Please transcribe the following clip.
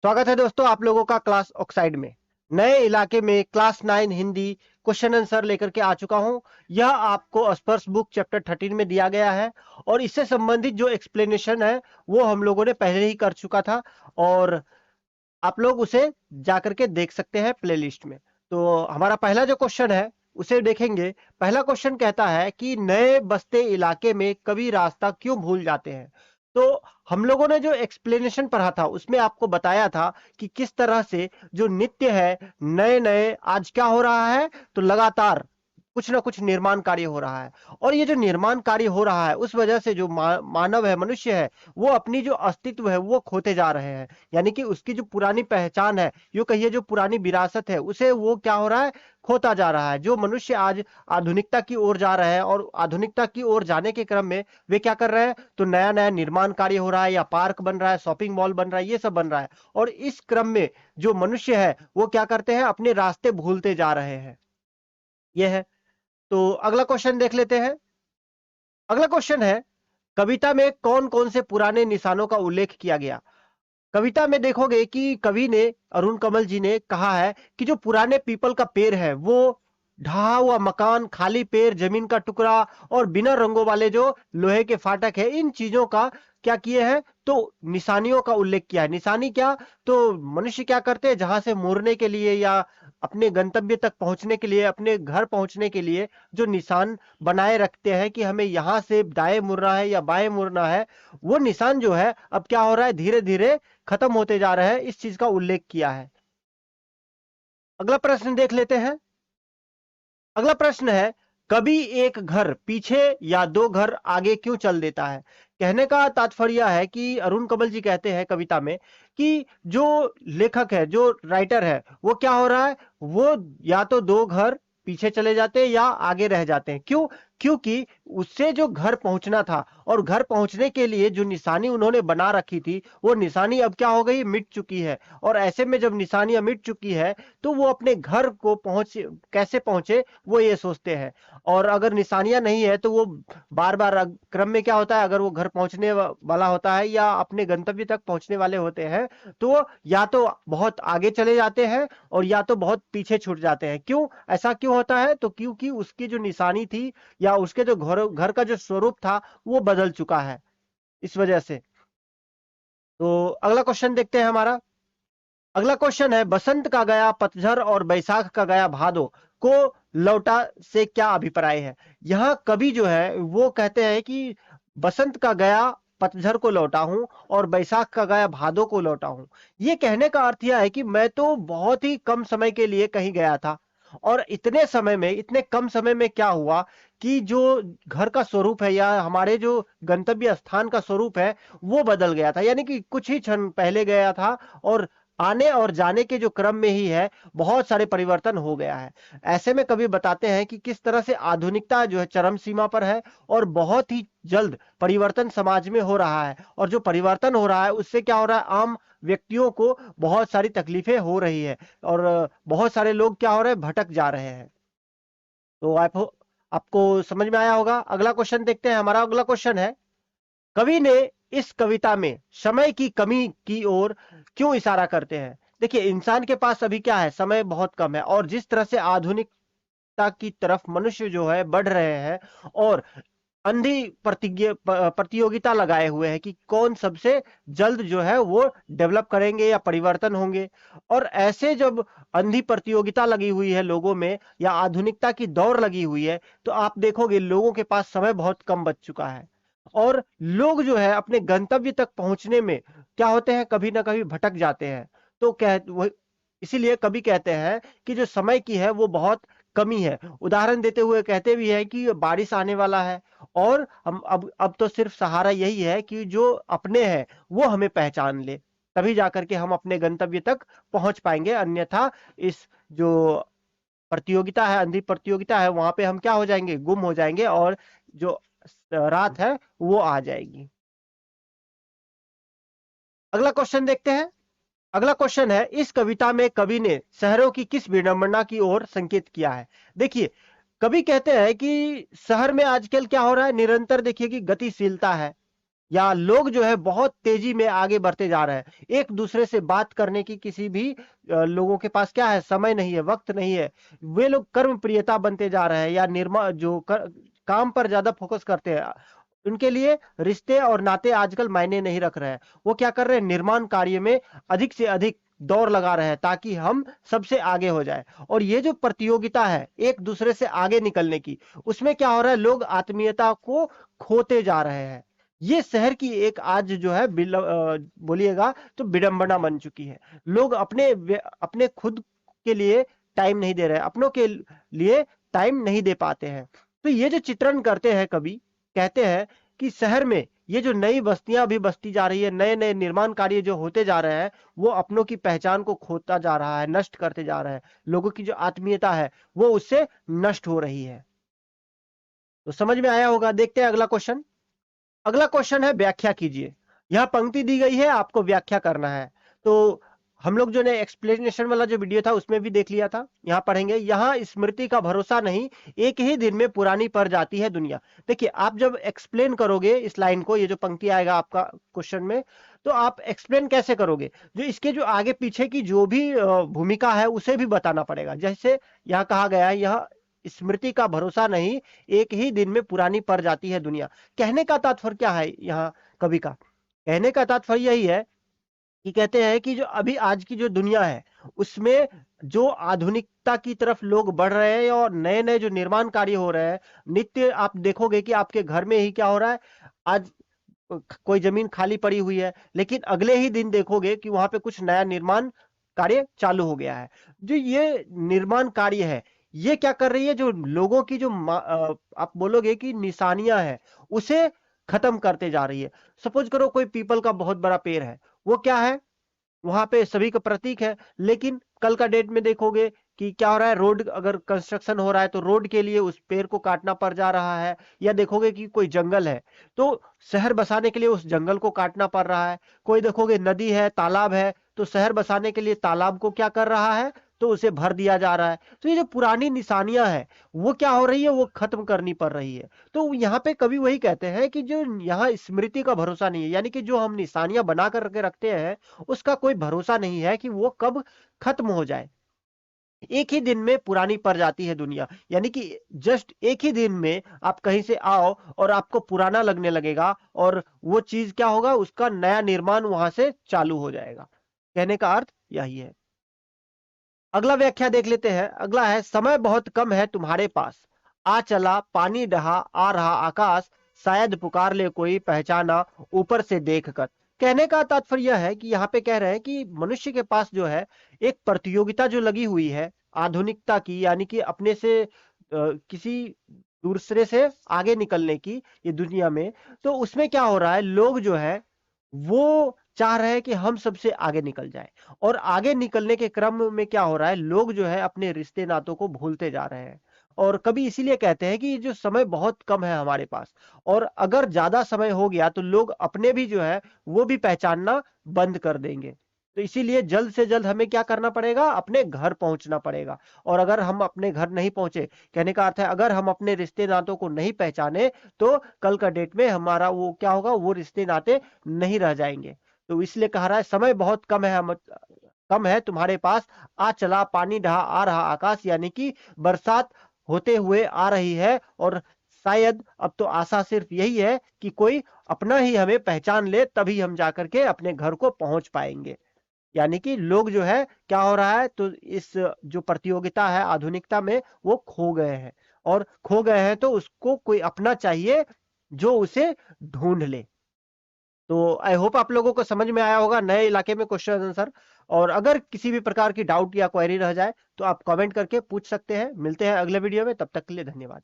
स्वागत है दोस्तों आप लोगों का क्लास ऑक्साइड में। नए इलाके में क्लास 9 हिंदी क्वेश्चन आंसर लेकर के आ चुका हूं। यह आपको स्पर्श बुक चैप्टर 13 में दिया गया है और इससे संबंधित जो एक्सप्लेनेशन है वो हम लोगों ने पहले ही कर चुका था और आप लोग उसे जाकर के देख सकते हैं प्लेलिस्ट में। तो हमारा पहला जो क्वेश्चन है उसे देखेंगे। पहला क्वेश्चन कहता है कि नए बसते इलाके में कभी रास्ता क्यों भूल जाते हैं। तो हम लोगों ने जो एक्सप्लेनेशन पढ़ा था उसमें आपको बताया था कि किस तरह से जो नित्य है नए नए आज क्या हो रहा है, तो लगातार कुछ ना कुछ निर्माण कार्य हो रहा है और ये जो निर्माण कार्य हो रहा है उस वजह से जो मानव है, मनुष्य है, वो अपनी जो अस्तित्व है वो खोते जा रहे हैं। यानी कि उसकी जो पुरानी पहचान है, यूं कहिए जो पुरानी विरासत है, उसे वो क्या हो रहा है, खोता जा रहा है। जो मनुष्य आज आधुनिकता की ओर जा रहे हैं और आधुनिकता की ओर जाने के क्रम में वे क्या कर रहे हैं, तो नया नया निर्माण कार्य हो रहा है या पार्क बन रहा है, शॉपिंग मॉल बन रहा है, ये सब बन रहा है और इस क्रम में जो मनुष्य है वो क्या करते हैं, अपने रास्ते भूलते जा रहे हैं। ये है। तो अगला क्वेश्चन देख लेते हैं। अगला क्वेश्चन है, कविता में कौन कौन से पुराने निशानों का उल्लेख किया गया। कविता में देखोगे कि कवि ने, अरुण कमल जी ने कहा है कि जो पुराने पीपल का पेड़ है वो ढहा हुआ मकान, खाली पेड़, जमीन का टुकड़ा और बिना रंगों वाले जो लोहे के फाटक है, इन चीजों का क्या किए हैं, तो निशानियों का उल्लेख किया है। निशानी क्या, तो मनुष्य क्या करते हैं, जहां से मुड़ने के लिए या अपने गंतव्य तक पहुंचने के लिए, अपने घर पहुंचने के लिए जो निशान बनाए रखते हैं कि हमें यहां से दाएं मुड़ना है या बाएं मुड़ना है, वो निशान जो है अब क्या हो रहा है, धीरे धीरे खत्म होते जा रहे हैं। इस चीज का उल्लेख किया है। अगला प्रश्न देख लेते हैं। अगला प्रश्न है, कभी एक घर पीछे या दो घर आगे क्यों चल देता है। कहने का तात्पर्य है कि अरुण कमल जी कहते हैं कविता में कि जो लेखक है, जो राइटर है, वो क्या हो रहा है, वो या तो दो घर पीछे चले जाते हैं या आगे रह जाते हैं। क्यों, क्योंकि उससे जो घर पहुंचना था और घर पहुंचने के लिए जो निशानी उन्होंने बना रखी थी वो निशानी अब क्या हो गई, मिट चुकी है। और ऐसे में जब निशानियां मिट चुकी है तो वो अपने घर को पहुंच कैसे पहुंचे, वो ये सोचते हैं। और अगर निशानियां नहीं है तो वो बार बार क्रम में क्या होता है, अगर वो घर पहुंचने वाला होता है या अपने गंतव्य तक पहुंचने वाले होते हैं तो या तो बहुत आगे चले जाते हैं और या तो बहुत पीछे छूट जाते हैं। क्यों ऐसा क्यों होता है, तो क्योंकि उसकी जो निशानी थी या उसके जो घर घर का जो स्वरूप था वो बदल चुका है, इस वजह से। तो अगला क्वेश्चन देखते हैं हमारा। अगला क्वेश्चन है, बसंत का गया पतझड़ और बैसाख का गया भादो को लौटा से क्या अभिप्राय है। यहां कवि जो है वो कहते हैं कि बसंत का गया पतझड़ को लौटा हूं और बैसाख का गया भादो को लौटा हूं। ये कहने का अर्थ यह है कि मैं तो बहुत ही कम समय के लिए कहीं गया था और इतने समय में, इतने कम समय में क्या हुआ कि जो घर का स्वरूप है या हमारे जो गंतव्य स्थान का स्वरूप है वो बदल गया था। यानी कि कुछ ही क्षण पहले गया था और आने और जाने के जो क्रम में ही है बहुत सारे परिवर्तन हो गया है। ऐसे में कवि बताते हैं कि किस तरह से आधुनिकता जो है चरम सीमा पर है और बहुत ही जल्द परिवर्तन समाज में हो रहा है और जो परिवर्तन हो रहा है उससे क्या हो रहा है, आम व्यक्तियों को बहुत सारी तकलीफें हो रही है और बहुत सारे लोग क्या हो रहे हैं, भटक जा रहे हैं। तो आप आपको समझ में आया होगा। अगला क्वेश्चन देखते हैं। हमारा अगला क्वेश्चन है, कवि ने इस कविता में समय की कमी की ओर क्यों इशारा करते हैं। देखिए इंसान के पास अभी क्या है, समय बहुत कम है और जिस तरह से आधुनिकता की तरफ मनुष्य जो है बढ़ रहे हैं और अंधी प्रतियोगिता लगाए हुए हैं कि कौन सबसे जल्द जो है वो डेवलप करेंगे या परिवर्तन होंगे। और ऐसे जब अंधी प्रतियोगिता लगी हुई है लोगों में या आधुनिकता की दौड़ लगी हुई है तो आप देखोगे लोगों के पास समय बहुत कम बच चुका है और लोग जो है अपने गंतव्य तक पहुंचने में क्या होते हैं, कभी ना कभी भटक जाते हैं। तो इसीलिए कभी कहते हैं कि जो समय की है वो बहुत कमी है। उदाहरण देते हुए कहते भी है कि बारिश आने वाला है और हम अब तो सिर्फ सहारा यही है कि जो अपने हैं वो हमें पहचान ले, तभी जाकर के हम अपने गंतव्य तक पहुंच पाएंगे। अन्यथा इस जो प्रतियोगिता है, अंधी प्रतियोगिता है, वहां पे हम क्या हो जाएंगे, गुम हो जाएंगे और जो रात है वो आ जाएगी। अगला क्वेश्चन देखते हैं। अगला क्वेश्चन है, इस कविता में कवि ने शहरों की किस विडंबना की ओर संकेत किया है। देखिए कवि कहते हैं कि शहर में आजकल क्या हो रहा है, निरंतर देखिए कि गतिशीलता है या लोग जो है बहुत तेजी में आगे बढ़ते जा रहे हैं, एक दूसरे से बात करने की किसी भी लोगों के पास क्या है, समय नहीं है, वक्त नहीं है। वे लोग कर्म प्रियता बनते जा रहे हैं या काम पर ज्यादा फोकस करते हैं। उनके लिए रिश्ते और नाते आजकल मायने नहीं रख रहे हैं। वो क्या कर रहे हैं, निर्माण कार्य में अधिक से अधिक दौड़ लगा रहे हैं ताकि हम सबसे आगे हो जाए। और ये जो प्रतियोगिता है एक दूसरे से आगे निकलने की, उसमें क्या हो रहा है, लोग आत्मीयता को खोते जा रहे हैं। ये शहर की एक आज जो है बोलिएगा तो विडंबना बन चुकी है। लोग अपने खुद के लिए टाइम नहीं दे रहे, अपनों के लिए टाइम नहीं दे पाते हैं। तो ये जो चित्रण करते हैं, कभी कहते हैं कि शहर में ये जो नई बस्तियां अभी बसती जा रही है, नए नए निर्माण कार्य जो होते जा रहे हैं, वो अपनों की पहचान को खोता जा रहा है, नष्ट करते जा रहे हैं। लोगों की जो आत्मीयता है वो उससे नष्ट हो रही है। तो समझ में आया होगा। देखते हैं अगला क्वेश्चन। अगला क्वेश्चन है, व्याख्या कीजिए। यह पंक्ति दी गई है, आपको व्याख्या करना है। तो हम लोग जो ने एक्सप्लेनेशन वाला जो वीडियो था उसमें भी देख लिया था, यहां पढ़ेंगे। यहां स्मृति का भरोसा नहीं, एक ही दिन में पुरानी पड़ जाती है दुनिया। देखिए, आप जब एक्सप्लेन करोगे इस लाइन को, ये जो पंक्ति आएगा आपका क्वेश्चन में, तो आप एक्सप्लेन कैसे करोगे, जो इसके जो आगे पीछे की जो भी भूमिका है उसे भी बताना पड़ेगा। जैसे यहां कहा गया है, यह स्मृति का भरोसा नहीं, एक ही दिन में पुरानी पड़ जाती है दुनिया। कहने का तात्पर्य क्या है यहाँ कवि का? कहने का तात्पर्य यही है कि कहते हैं कि जो अभी आज की जो दुनिया है उसमें जो आधुनिकता की तरफ लोग बढ़ रहे हैं और नए नए जो निर्माण कार्य हो रहे हैं, नित्य आप देखोगे कि आपके घर में ही क्या हो रहा है। आज कोई जमीन खाली पड़ी हुई है, लेकिन अगले ही दिन देखोगे कि वहां पे कुछ नया निर्माण कार्य चालू हो गया है। जो ये निर्माण कार्य है, ये क्या कर रही है, जो लोगों की जो आप बोलोगे कि निशानियां हैं उसे खत्म करते जा रही है। सपोज करो कोई पीपल का बहुत बड़ा पेड़ है, वो क्या है, वहां पे सभी का प्रतीक है। लेकिन कल का डेट में देखोगे कि क्या हो रहा है, रोड अगर कंस्ट्रक्शन हो रहा है तो रोड के लिए उस पेड़ को काटना पड़ जा रहा है। या देखोगे कि कोई जंगल है तो शहर बसाने के लिए उस जंगल को काटना पड़ रहा है। कोई देखोगे नदी है, तालाब है, तो शहर बसाने के लिए तालाब को क्या कर रहा है, तो उसे भर दिया जा रहा है। तो ये जो पुरानी निशानियां हैं वो क्या हो रही है, वो खत्म करनी पड़ रही है। तो यहाँ पे कवि वही कहते हैं कि जो यहाँ स्मृति का भरोसा नहीं है, यानी कि जो हम निशानियां बना करके रखते हैं उसका कोई भरोसा नहीं है कि वो कब खत्म हो जाए। एक ही दिन में पुरानी पड़ जाती है दुनिया, यानी कि जस्ट एक ही दिन में आप कहीं से आओ और आपको पुराना लगने लगेगा, और वो चीज क्या होगा, उसका नया निर्माण वहां से चालू हो जाएगा। कहने का अर्थ यही है। अगला व्याख्या देख लेते हैं। अगला है, समय बहुत कम है तुम्हारे पास, आ चला पानी डहा आ रहा आकाश, शायद पुकार ले कोई पहचाना ऊपर से देख कर। कहने का तात्पर्य यह है कि यहाँ पे कह रहे हैं कि मनुष्य के पास जो है एक प्रतियोगिता जो लगी हुई है आधुनिकता की, यानी कि अपने से किसी दूसरे से आगे निकलने की ये दुनिया में। तो उसमें क्या हो रहा है, लोग जो है वो चाह रहे हैं कि हम सबसे आगे निकल जाए। और आगे निकलने के क्रम में क्या हो रहा है, लोग जो है अपने रिश्ते नातों को भूलते जा रहे हैं। और कभी इसीलिए कहते हैं कि जो समय बहुत कम है हमारे पास, और अगर ज्यादा समय हो गया तो लोग अपने भी जो है वो भी पहचानना बंद कर देंगे। तो इसीलिए जल्द से जल्द हमें क्या करना पड़ेगा, अपने घर पहुंचना पड़ेगा। और अगर हम अपने घर नहीं पहुंचे, कहने का अर्थ है अगर हम अपने रिश्ते नातों को नहीं पहचाने, तो कल का डेट में हमारा वो क्या होगा, वो रिश्ते नाते नहीं रह जाएंगे। तो इसलिए कह रहा है, समय बहुत कम है तुम्हारे पास, आ चला पानी ढहा आ रहा आकाश, यानी कि बरसात होते हुए आ रही है। और शायद अब तो आशा सिर्फ यही है कि कोई अपना ही हमें पहचान ले, तभी हम जाकर के अपने घर को पहुंच पाएंगे। यानी कि लोग जो है क्या हो रहा है, तो इस जो प्रतियोगिता है आधुनिकता में वो खो गए हैं। और खो गए हैं तो उसको कोई अपना चाहिए जो उसे ढूंढ ले। तो आई होप आप लोगों को समझ में आया होगा नए इलाके में क्वेश्चन आंसर। और अगर किसी भी प्रकार की डाउट या क्वेरी रह जाए तो आप कमेंट करके पूछ सकते हैं। मिलते हैं अगले वीडियो में, तब तक के लिए धन्यवाद।